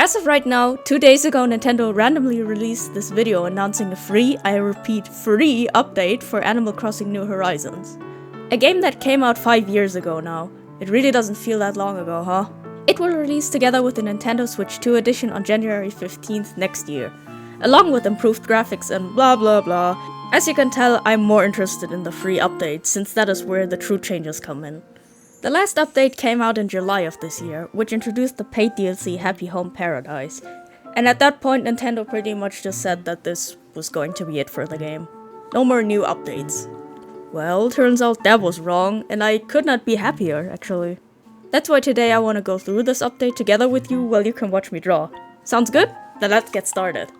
As of right now, 2 days ago Nintendo randomly released this video announcing a free, I repeat free, update for Animal Crossing New Horizons. A game that came out 5 years ago now. It really doesn't feel that long ago, huh? It will release together with the Nintendo Switch 2 edition on January 15th next year, along with improved graphics and blah blah blah. As you can tell, I'm more interested in the free update, since that is where the true changes come in. The last update came out in July of this year, which introduced the paid DLC Happy Home Paradise. And at that point Nintendo pretty much just said that this was going to be it for the game. No more new updates. Well, turns out that was wrong, and I could not be happier, actually. That's why today I want to go through this update together with you while you can watch me draw. Sounds good? Then let's get started.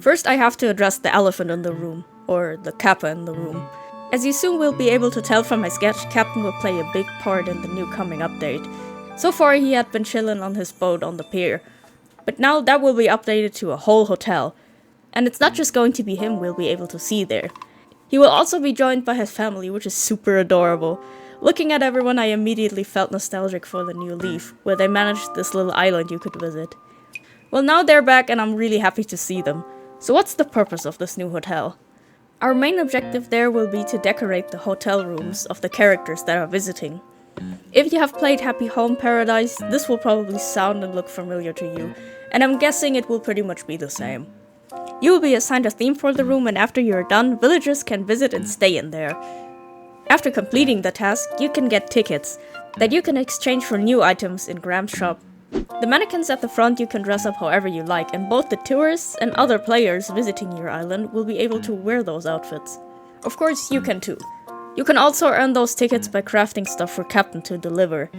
First I have to address the elephant in the room, or the Kappa in the room. As you soon will be able to tell from my sketch, Captain will play a big part in the new coming update. So far he had been chilling on his boat on the pier, but now that will be updated to a whole hotel. And it's not just going to be him we'll be able to see there. He will also be joined by his family, which is super adorable. Looking at everyone, I immediately felt nostalgic for the New Leaf, where they managed this little island you could visit. Well, now they're back and I'm really happy to see them. So what's the purpose of this new hotel? Our main objective there will be to decorate the hotel rooms of the characters that are visiting. If you have played Happy Home Paradise, this will probably sound and look familiar to you, and I'm guessing it will pretty much be the same. You will be assigned a theme for the room, and after you're done, villagers can visit and stay in there. After completing the task, you can get tickets that you can exchange for new items in Graham's shop. The mannequins at the front you can dress up however you like, and both the tourists and other players visiting your island will be able to wear those outfits. Of course, you can too. You can also earn those tickets by crafting stuff for Captain to deliver.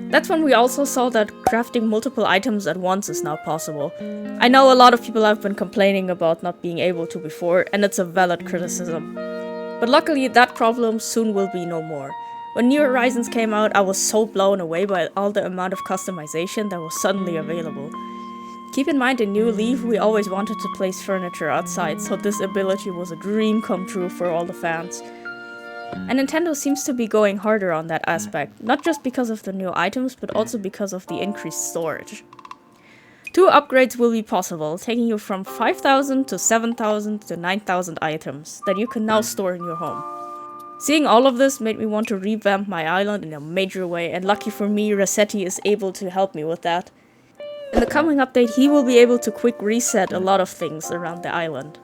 That's when we also saw that crafting multiple items at once is now possible. I know a lot of people have been complaining about not being able to before, and it's a valid criticism. But luckily that problem soon will be no more. When New Horizons came out, I was so blown away by all the amount of customization that was suddenly available. Keep in mind, in New Leaf we always wanted to place furniture outside, so this ability was a dream come true for all the fans. And Nintendo seems to be going harder on that aspect, not just because of the new items, but also because of the increased storage. 2 upgrades will be possible, taking you from 5,000 to 7,000 to 9,000 items that you can now store in your home. Seeing all of this made me want to revamp my island in a major way, and lucky for me, Resetti is able to help me with that. In the coming update, he will be able to quick reset a lot of things around the island.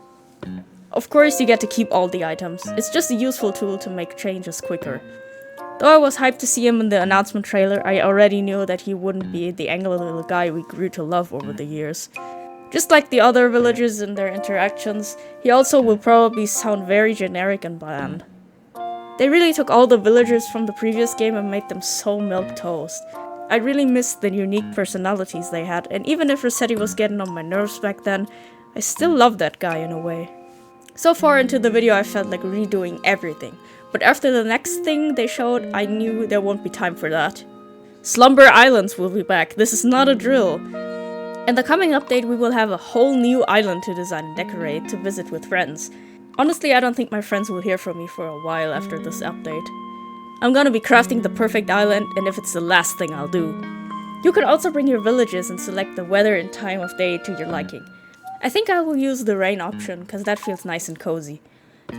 Of course, you get to keep all the items. It's just a useful tool to make changes quicker. Though I was hyped to see him in the announcement trailer, I already knew that he wouldn't be the angular little guy we grew to love over the years. Just like the other villagers in their interactions, he also will probably sound very generic and bland. They really took all the villagers from the previous game and made them so milquetoast. I really missed the unique personalities they had, and even if Resetti was getting on my nerves back then, I still loved that guy in a way. So far into the video I felt like redoing everything, but after the next thing they showed, I knew there won't be time for that. Slumber Islands will be back, this is not a drill. In the coming update we will have a whole new island to design and decorate to visit with friends. Honestly, I don't think my friends will hear from me for a while after this update. I'm gonna be crafting the perfect island, and if it's the last thing I'll do. You can also bring your villages and select the weather and time of day to your liking. I think I will use the rain option, cause that feels nice and cozy.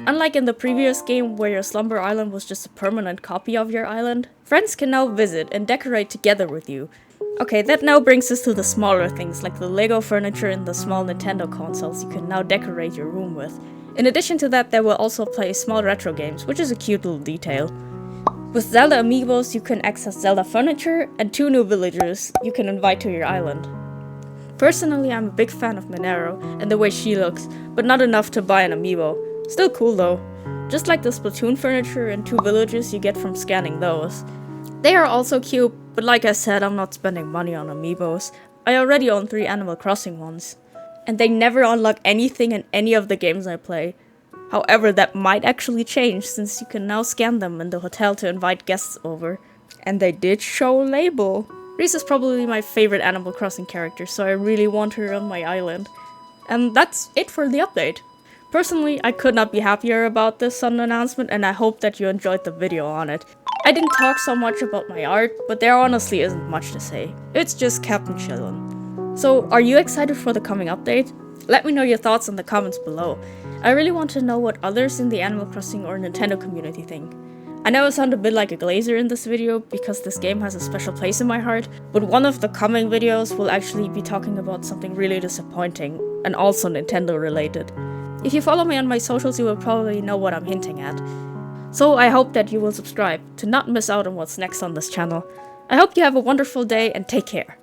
Unlike in the previous game where your Slumber Island was just a permanent copy of your island, friends can now visit and decorate together with you. Okay, that now brings us to the smaller things like the Lego furniture and the small Nintendo consoles you can now decorate your room with. In addition to that, they will also play small retro games, which is a cute little detail. With Zelda amiibos, you can access Zelda furniture, and 2 new villagers you can invite to your island. Personally, I'm a big fan of Monero and the way she looks, but not enough to buy an amiibo. Still cool though. Just like the Splatoon furniture and 2 villages you get from scanning those. They are also cute, but like I said, I'm not spending money on amiibos. I already own 3 Animal Crossing ones. And they never unlock anything in any of the games I play. However, that might actually change, since you can now scan them in the hotel to invite guests over. And they did show Label. Reese is probably my favorite Animal Crossing character, so I really want her on my island. And that's it for the update. Personally, I could not be happier about this sudden announcement, and I hope that you enjoyed the video on it. I didn't talk so much about my art, but there honestly isn't much to say. It's just Captain chillin'. So, are you excited for the coming update? Let me know your thoughts in the comments below. I really want to know what others in the Animal Crossing or Nintendo community think. I know I sound a bit like a glazer in this video because this game has a special place in my heart, but one of the coming videos will actually be talking about something really disappointing, and also Nintendo related. If you follow me on my socials, you will probably know what I'm hinting at. So I hope that you will subscribe to not miss out on what's next on this channel. I hope you have a wonderful day and take care.